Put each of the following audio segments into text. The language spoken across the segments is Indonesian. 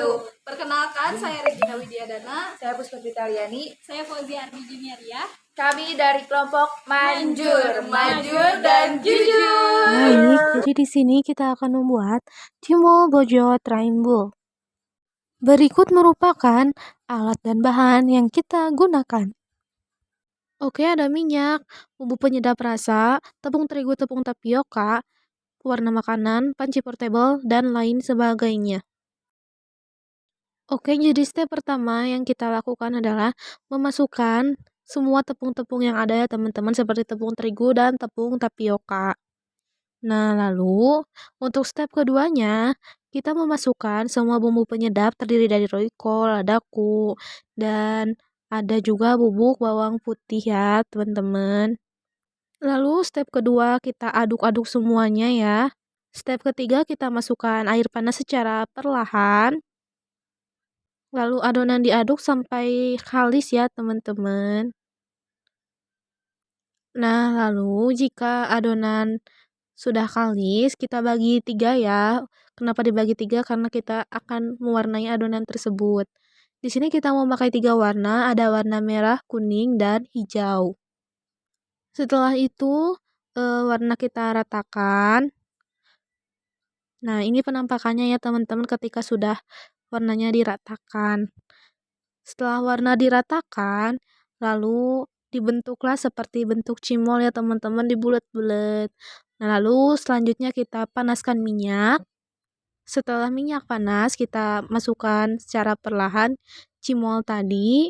wabarakatuh. Perkenalkan, saya Regina Widiadana. Saya Puspa Vitaliani. Saya Fauzia Ardi Juniaria. Kami dari kelompok Manjur, maju dan jujur. Baik, jadi di sini kita akan membuat Cimol Bojot Rainbow. Berikut merupakan alat dan bahan yang kita gunakan. Oke, ada minyak, bumbu penyedap rasa, tepung terigu, tepung tapioka, warna makanan, panci portable, dan lain sebagainya. Oke, jadi step pertama yang kita lakukan adalah memasukkan semua tepung-tepung yang ada ya teman-teman, seperti tepung terigu dan tepung tapioka. Nah, lalu untuk step keduanya, kita memasukkan semua bumbu penyedap terdiri dari royco, ladaku, dan ada juga bubuk bawang putih ya teman-teman. Lalu step kedua kita aduk-aduk semuanya ya. Step ketiga kita masukkan air panas secara perlahan. Lalu adonan diaduk sampai kalis ya teman-teman. Nah, lalu jika adonan sudah kalis, kita bagi 3 ya. Kenapa dibagi 3? Karena kita akan mewarnai adonan tersebut. Di sini kita memakai 3 warna, ada warna merah, kuning, dan hijau. Setelah itu, warna kita ratakan. Nah, ini penampakannya ya teman-teman ketika sudah warnanya diratakan. Setelah warna diratakan, lalu dibentuklah seperti bentuk cimol ya teman-teman, dibulet-bulet. Nah, lalu selanjutnya kita panaskan minyak. Setelah minyak panas, kita masukkan secara perlahan cimol tadi.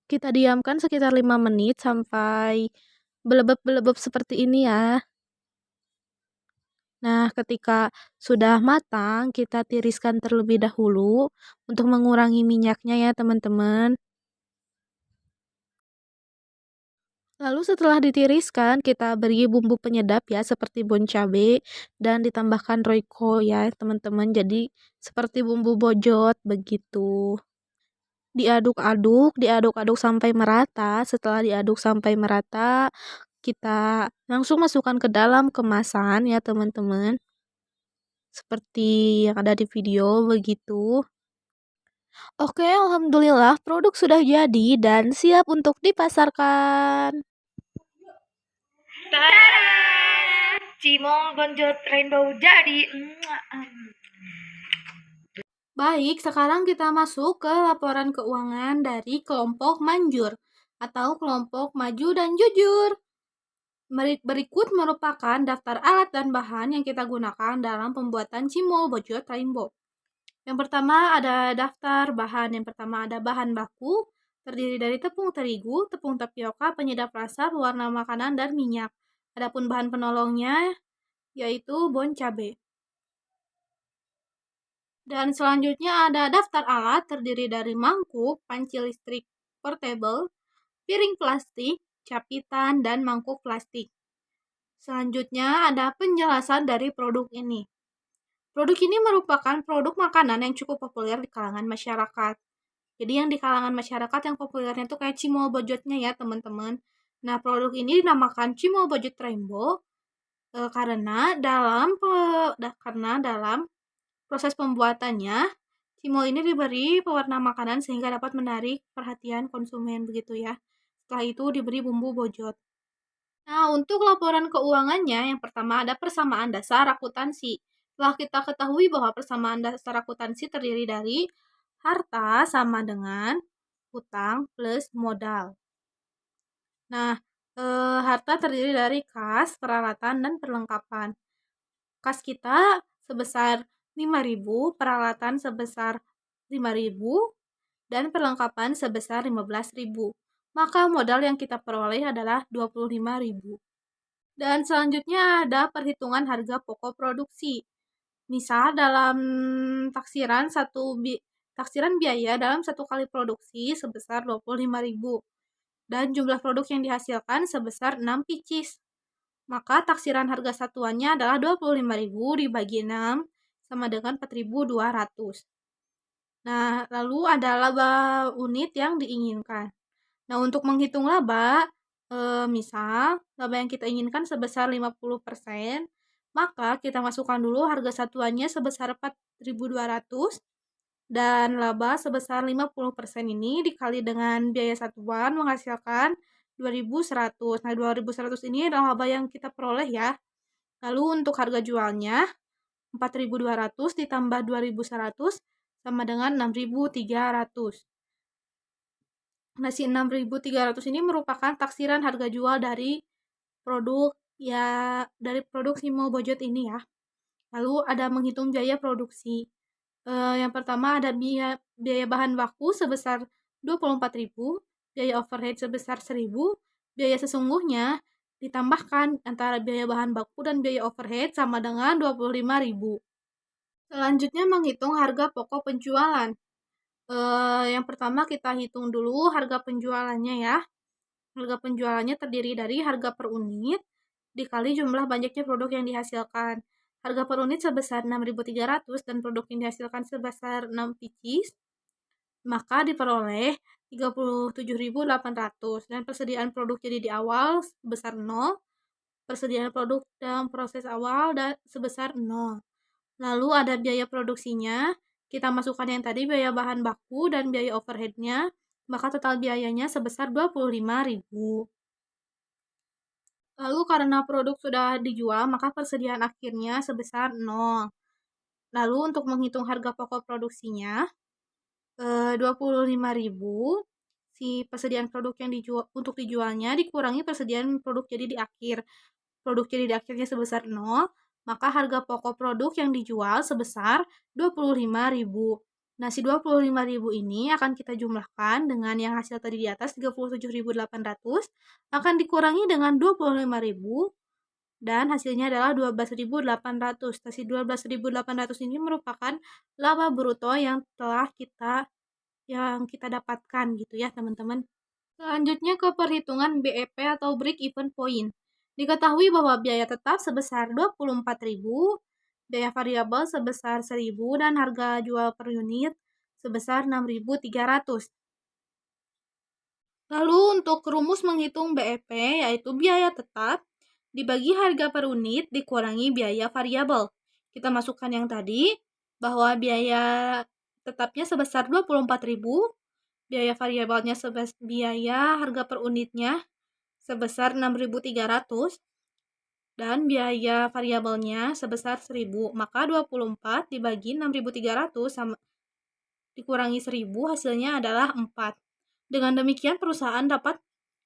Kita diamkan sekitar 5 menit sampai belebeb-belebeb seperti ini ya. Nah, ketika sudah matang, kita tiriskan terlebih dahulu untuk mengurangi minyaknya ya teman-teman. Lalu setelah ditiriskan, kita beri bumbu penyedap ya, seperti bon cabe dan ditambahkan royco ya teman-teman. Jadi seperti bumbu bojot begitu. Diaduk-aduk sampai merata. Setelah diaduk sampai merata, kita langsung masukkan ke dalam kemasan ya teman-teman. Seperti yang ada di video begitu. Oke, alhamdulillah produk sudah jadi dan siap untuk dipasarkan. Tada! Cimol Bojot Rainbow jadi. Baik, sekarang kita masuk ke laporan keuangan dari kelompok Manjur atau kelompok Maju dan Jujur. Berikut merupakan daftar alat dan bahan yang kita gunakan dalam pembuatan Cimol Bojot Rainbow. Yang pertama ada daftar bahan. Yang pertama ada bahan baku, terdiri dari tepung terigu, tepung tapioka, penyedap rasa, pewarna makanan, dan minyak. Adapun bahan penolongnya yaitu bon cabe. Dan selanjutnya ada daftar alat terdiri dari mangkuk, panci listrik portable, piring plastik, capitan, dan mangkuk plastik. Selanjutnya ada penjelasan dari produk ini. Produk ini merupakan produk makanan yang cukup populer di kalangan masyarakat. Jadi yang di kalangan masyarakat yang populernya itu kayak Cimol Bojotnya ya teman-teman. Nah, produk ini dinamakan Cimol Bojot Rainbow karena dalam proses pembuatannya, cimol ini diberi pewarna makanan sehingga dapat menarik perhatian konsumen begitu ya. Setelah itu diberi bumbu bojot. Nah, untuk laporan keuangannya, yang pertama ada persamaan dasar akuntansi. Setelah kita ketahui bahwa persamaan dasar akuntansi terdiri dari harta sama dengan hutang plus modal. Nah, harta terdiri dari kas, peralatan, dan perlengkapan. Kas kita sebesar 5.000, peralatan sebesar 5.000, dan perlengkapan sebesar 15.000. Maka modal yang kita peroleh adalah 25.000. Dan selanjutnya ada perhitungan harga pokok produksi. Misal dalam taksiran biaya dalam satu kali produksi sebesar 25.000. Dan jumlah produk yang dihasilkan sebesar 6 pieces. Maka taksiran harga satuannya adalah 25.000 dibagi 6 sama dengan 4.200. Nah, lalu ada laba unit yang diinginkan. Nah, untuk menghitung laba, misal laba yang kita inginkan sebesar 50%, Maka kita masukkan dulu harga satuannya sebesar 4.200 dan laba sebesar 50% ini dikali dengan biaya satuan menghasilkan 2.100. Nah, 2.100 ini adalah laba yang kita peroleh ya. Lalu untuk harga jualnya 4.200 ditambah 2.100 sama dengan 6.300. Nah, si 6.300 ini merupakan taksiran harga jual dari produk Simo Bojot ini ya. Lalu ada menghitung biaya produksi. Yang pertama ada biaya bahan baku sebesar 24.000, biaya overhead sebesar 1.000, biaya sesungguhnya ditambahkan antara biaya bahan baku dan biaya overhead sama dengan 25.000. Selanjutnya menghitung harga pokok penjualan. Yang pertama kita hitung dulu harga penjualannya ya. Harga penjualannya terdiri dari harga per unit dikali jumlah banyaknya produk yang dihasilkan. Harga per unit sebesar 6.300 dan produk yang dihasilkan sebesar 6 pieces, maka diperoleh 37.800 dan persediaan produk jadi di awal sebesar 0, persediaan produk dalam proses awal sebesar 0. Lalu ada biaya produksinya, kita masukkan yang tadi biaya bahan baku dan biaya overheadnya, maka total biayanya sebesar 25.000. Lalu karena produk sudah dijual, maka persediaan akhirnya sebesar 0. Lalu untuk menghitung harga pokok produksinya, 25.000, si persediaan produk yang untuk dijualnya dikurangi persediaan produk jadi di akhir. Produk jadi di akhirnya sebesar 0, maka harga pokok produk yang dijual sebesar 25.000. Nah, si 25.000 ini akan kita jumlahkan dengan yang hasil tadi di atas 37.800 akan dikurangi dengan 25.000 dan hasilnya adalah 12.800. Nah, si 12.800 ini merupakan laba bruto yang kita dapatkan gitu ya, teman-teman. Selanjutnya ke perhitungan BEP atau break even point. Diketahui bahwa biaya tetap sebesar 24.000, biaya variabel sebesar 1.000 dan harga jual per unit sebesar 6.300. Lalu untuk rumus menghitung BEP yaitu biaya tetap dibagi harga per unit dikurangi biaya variabel. Kita masukkan yang tadi bahwa biaya tetapnya sebesar 24.000, biaya variabelnya biaya harga per unitnya sebesar 6.300 dan biaya variabelnya sebesar 1.000. Maka 24 dibagi 6.300 sama dikurangi 1.000 hasilnya adalah 4. Dengan demikian perusahaan dapat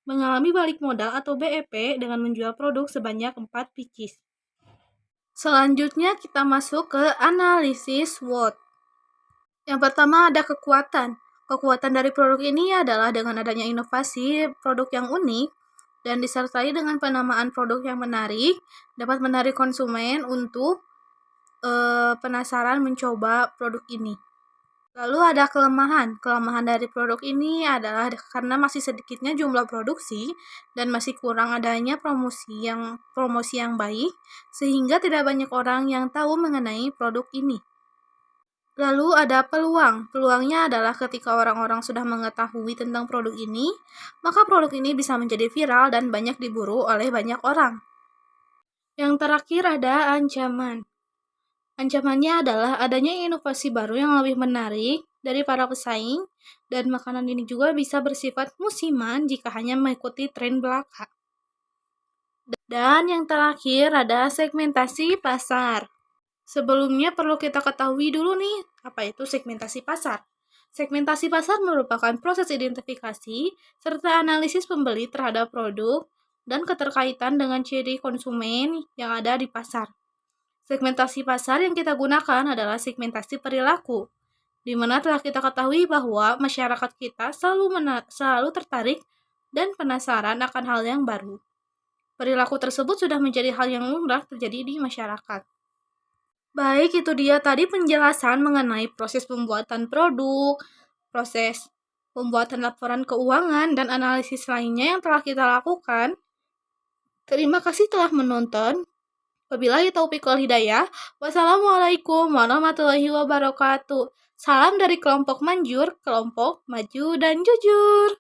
mengalami balik modal atau BEP dengan menjual produk sebanyak 4 pieces. Selanjutnya kita masuk ke analisis SWOT. Yang pertama ada kekuatan. Kekuatan dari produk ini adalah dengan adanya inovasi produk yang unik dan disertai dengan penamaan produk yang menarik, dapat menarik konsumen untuk penasaran mencoba produk ini. Lalu ada kelemahan. Kelemahan dari produk ini adalah karena masih sedikitnya jumlah produksi dan masih kurang adanya promosi yang baik, sehingga tidak banyak orang yang tahu mengenai produk ini. Lalu ada peluang. Peluangnya adalah ketika orang-orang sudah mengetahui tentang produk ini, maka produk ini bisa menjadi viral dan banyak diburu oleh banyak orang. Yang terakhir ada ancaman. Ancamannya adalah adanya inovasi baru yang lebih menarik dari para pesaing, dan makanan ini juga bisa bersifat musiman jika hanya mengikuti tren belaka. Dan yang terakhir ada segmentasi pasar. Sebelumnya perlu kita ketahui dulu nih, apa itu segmentasi pasar. Segmentasi pasar merupakan proses identifikasi serta analisis pembeli terhadap produk dan keterkaitan dengan ciri konsumen yang ada di pasar. Segmentasi pasar yang kita gunakan adalah segmentasi perilaku, di mana telah kita ketahui bahwa masyarakat kita selalu tertarik dan penasaran akan hal yang baru. Perilaku tersebut sudah menjadi hal yang lumrah terjadi di masyarakat. Baik, itu dia tadi penjelasan mengenai proses pembuatan produk, proses pembuatan laporan keuangan, dan analisis lainnya yang telah kita lakukan. Terima kasih telah menonton. Wabillahi taufiq wal hidayah. Wassalamualaikum warahmatullahi wabarakatuh. Salam dari kelompok Manjur, kelompok maju dan jujur.